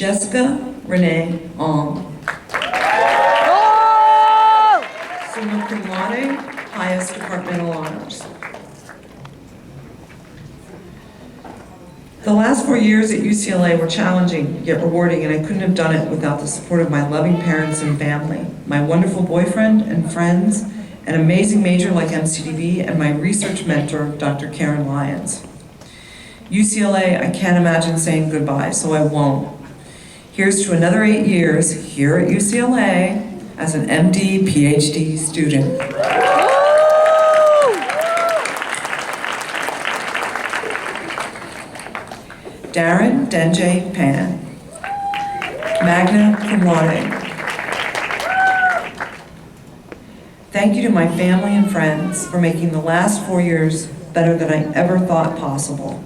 Jessica Renee Ong. Summa cum laude, highest departmental honors. The last 4 years at UCLA were challenging, yet rewarding, and I couldn't have done it without the support of my loving parents and family, my wonderful boyfriend and friends, an amazing major like MCDB, and my research mentor, Dr. Karen Lyons. UCLA, I can't imagine saying goodbye, so I won't. Here's to another 8 years here at UCLA as an MD, PhD student. Darren Denjay Pan, magna cum laude. Thank you to my family and friends for making the last 4 years better than I ever thought possible.